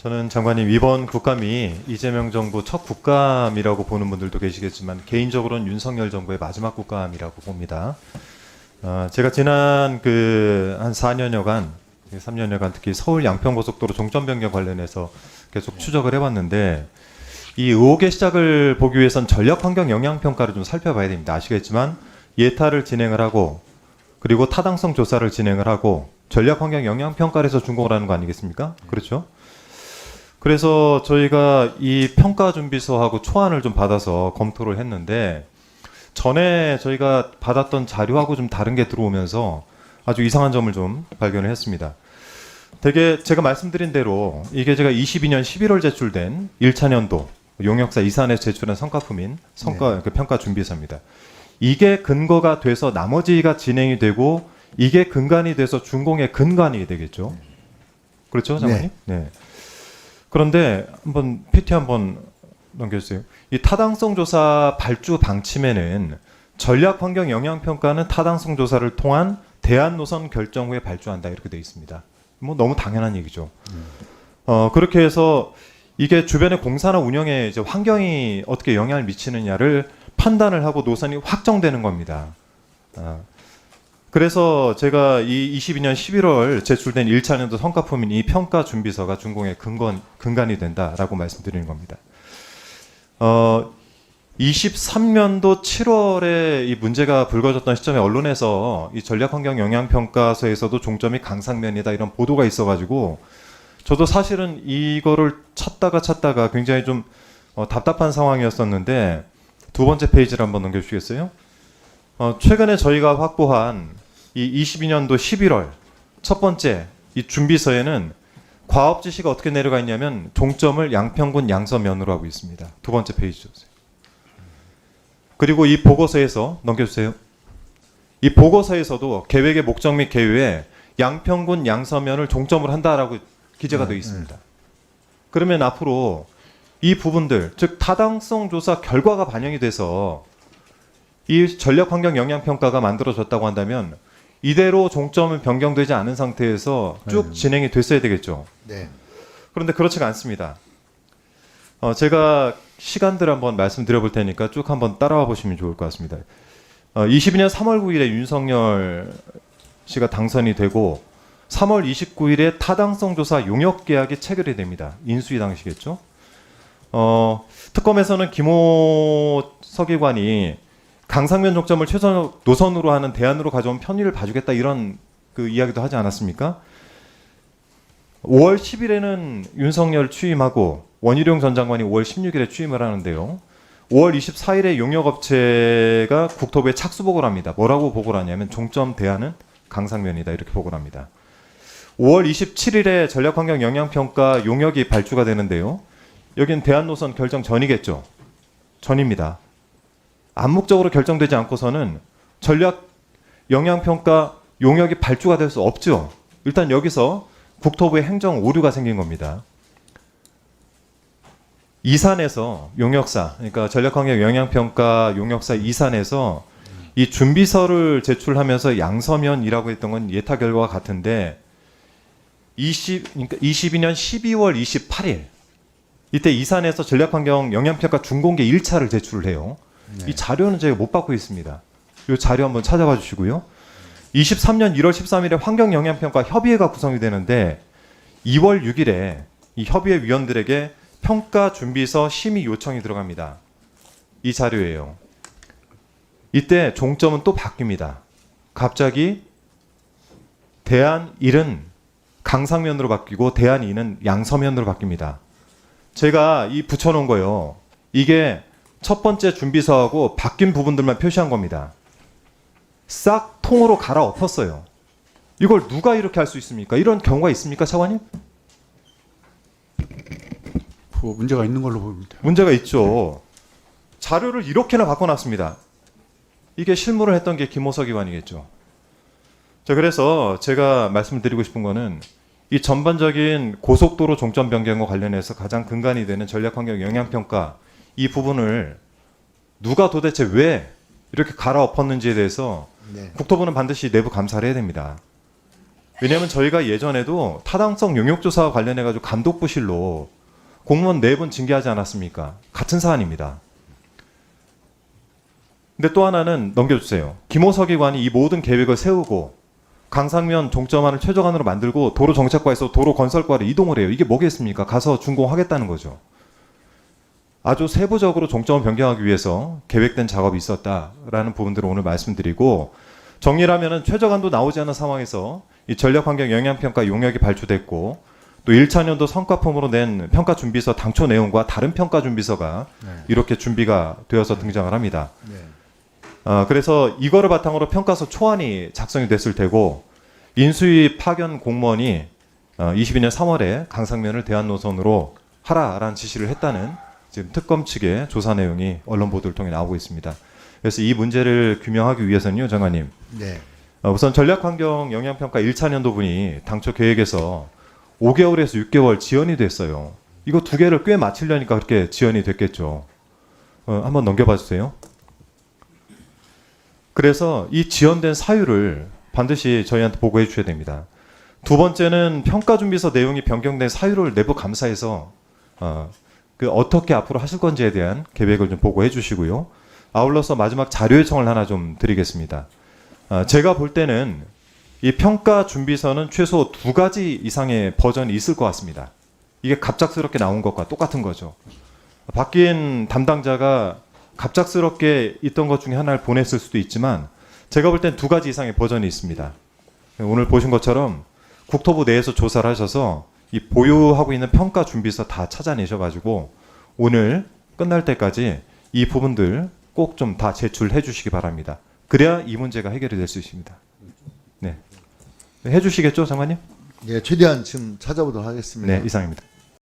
저는 장관님 이번 국감이 이재명 정부 첫 국감이라고 보는 분들도 계시겠지만 개인적으로는 윤석열 정부의 마지막 국감이라고 봅니다. 제가 지난 한 4년여간, 3년여간 특히 서울 양평고속도로 종점 변경 관련해서 계속 추적을 해왔는데 이 의혹의 시작을 보기 위해선 전략환경 영향평가를 좀 살펴봐야 됩니다. 아시겠지만 예타를 진행을 하고 그리고 타당성 조사를 진행을 하고 전략환경 영향평가를 해서 준공을 하는 거 아니겠습니까? 그렇죠? 그래서 저희가 이 평가준비서하고 초안을 좀 받아서 검토를 했는데 전에 저희가 받았던 자료하고 좀 다른 게 들어오면서 아주 이상한 점을 좀 발견을 했습니다. 되게 제가 말씀드린 대로 이게 제가 22년 11월 제출된 1차 년도 용역사 이산에서 제출한 성과품인 평가준비서입니다. 이게 근거가 돼서 나머지가 진행이 되고 이게 근간이 돼서 준공의 근간이 되겠죠. 그렇죠, 장관님? 네. 그런데 한번 PT 한번 넘겨주세요. 이 타당성 조사 발주 방침에는 전략 환경 영향 평가는 타당성 조사를 통한 대안 노선 결정 후에 발주한다 이렇게 되어 있습니다. 뭐 너무 당연한 얘기죠. 그렇게 해서 이게 주변의 공사나 운영에 이제 환경이 어떻게 영향을 미치느냐를 판단을 하고 노선이 확정되는 겁니다. 그래서 제가 이 22년 11월 제출된 1차 년도 성과품인 이 평가 준비서가 준공의 근간이 된다라고 말씀드리는 겁니다. 23년도 7월에 이 문제가 불거졌던 시점에 언론에서 이 전략환경 영향평가서에서도 종점이 강상면이다 이런 보도가 있어가지고 저도 사실은 이거를 찾다가 굉장히 좀 답답한 상황이었었는데 두 번째 페이지를 한번 넘겨주시겠어요? 최근에 저희가 확보한 이 22년도 11월 첫 번째 이 준비서에는 과업 지시가 어떻게 내려가 있냐면 종점을 양평군 양서면으로 하고 있습니다. 두 번째 페이지 주세요. 그리고 이 보고서에서 넘겨주세요. 이 보고서에서도 계획의 목적 및 계획에 양평군 양서면을 종점으로 한다라고 기재가 되어 있습니다. 그러면 앞으로 이 부분들 즉 타당성 조사 결과가 반영이 돼서 이 전략환경 영향평가가 만들어졌다고 한다면 이대로 종점은 변경되지 않은 상태에서 쭉 진행이 됐어야 되겠죠. 네. 그런데 그렇지가 않습니다. 제가 시간들 한번 말씀드려 볼 테니까 쭉 한번 따라와 보시면 좋을 것 같습니다. 22년 3월 9일에 윤석열 씨가 당선이 되고 3월 29일에 타당성 조사 용역 계약이 체결이 됩니다. 인수위 당시겠죠. 특검에서는 김호 서기관이 강상면 종점을 최선 노선으로 하는 대안으로 가져온 편의를 봐주겠다 이런 그 이야기도 하지 않았습니까? 5월 10일에는 윤석열 취임하고 원희룡 전 장관이 5월 16일에 취임을 하는데요. 5월 24일에 용역업체가 국토부에 착수보고를 합니다. 뭐라고 보고를 하냐면 종점 대안은 강상면이다 이렇게 보고를 합니다. 5월 27일에 전략환경 영향평가 용역이 발주가 되는데요. 여긴 대안노선 결정 전이겠죠. 전입니다. 암묵적으로 결정되지 않고서는 전략 영향평가 용역이 발주가 될 수 없죠. 일단 여기서 국토부의 행정 오류가 생긴 겁니다. 이산에서 용역사, 그러니까 전략환경 영향평가 용역사 이산에서 이 준비서를 제출하면서 양서면이라고 했던 건 예타 결과와 같은데 22년 12월 28일 이때 이산에서 전략환경 영향평가 준공개 1차를 제출을 해요. 네. 이 자료는 제가 못 받고 있습니다. 이 자료 한번 찾아봐 주시고요. 23년 1월 13일에 환경영향평가 협의회가 구성이 되는데 2월 6일에 이 협의회 위원들에게 평가 준비서 심의 요청이 들어갑니다. 이 자료예요. 이때 종점은 또 바뀝니다. 갑자기 대안 1은 강상면으로 바뀌고 대안 2는 양서면으로 바뀝니다. 제가 이 붙여놓은 거요. 이게 첫 번째 준비서하고 바뀐 부분들만 표시한 겁니다. 싹 통으로 갈아엎었어요. 이걸 누가 이렇게 할 수 있습니까? 이런 경우가 있습니까, 차관님? 문제가 있는 걸로 보입니다. 문제가 있죠. 자료를 이렇게나 바꿔놨습니다. 이게 실무를 했던 게 김호석 의원이겠죠. 자, 그래서 제가 말씀드리고 싶은 거는 이 전반적인 고속도로 종점 변경과 관련해서 가장 근간이 되는 전략환경 영향평가 이 부분을 누가 도대체 왜 이렇게 갈아엎었는지에 대해서 네. 국토부는 반드시 내부 감사를 해야 됩니다. 왜냐하면 저희가 예전에도 타당성 용역조사와 관련해가지고 감독부실로 공무원 4분 징계하지 않았습니까? 같은 사안입니다. 근데 또 하나는 넘겨주세요. 김호석 기관이 이 모든 계획을 세우고 강상면 종점안을 최저간으로 만들고 도로 정책과에서 도로 건설과를 이동을 해요. 이게 뭐겠습니까? 가서 준공하겠다는 거죠. 아주 세부적으로 종점을 변경하기 위해서 계획된 작업이 있었다라는 부분들을 오늘 말씀드리고, 정리를 하면은 최저간도 나오지 않은 상황에서 이 전력환경 영향평가 용역이 발주됐고, 또 1차년도 성과품으로 낸 평가준비서 당초 내용과 다른 평가준비서가 이렇게 준비가 되어서 등장을 합니다. 그래서 이거를 바탕으로 평가서 초안이 작성이 됐을 테고, 인수위 파견 공무원이 22년 3월에 강상면을 대안 노선으로 하라라는 지시를 했다는 지금 특검 측의 조사 내용이 언론 보도를 통해 나오고 있습니다. 그래서 이 문제를 규명하기 위해서는요, 장관님. 네. 우선 전략환경 영향평가 1차년도분이 당초 계획에서 5개월에서 6개월 지연이 됐어요. 이거 2개를 꽤 맞추려니까 그렇게 지연이 됐겠죠. 한번 넘겨봐 주세요. 그래서 이 지연된 사유를 반드시 저희한테 보고해 주셔야 됩니다. 두 번째는 평가준비서 내용이 변경된 사유를 내부 감사해서 어떻게 앞으로 하실 건지에 대한 계획을 좀 보고해 주시고요. 아울러서 마지막 자료 요청을 하나 좀 드리겠습니다. 제가 볼 때는 이 평가준비서는 최소 2가지 이상의 버전이 있을 것 같습니다. 이게 갑작스럽게 나온 것과 똑같은 거죠. 바뀐 담당자가 갑작스럽게 있던 것 중에 하나를 보냈을 수도 있지만, 제가 볼 땐 2가지 이상의 버전이 있습니다. 오늘 보신 것처럼 국토부 내에서 조사를 하셔서 이 보유하고 있는 평가준비서 다 찾아내셔가지고 오늘 끝날 때까지 이 부분들 꼭 좀 다 제출해 주시기 바랍니다. 그래야 이 문제가 해결이 될 수 있습니다. 네. 해주시겠죠, 장관님? 예, 최대한 지금 찾아보도록 하겠습니다. 네, 이상입니다.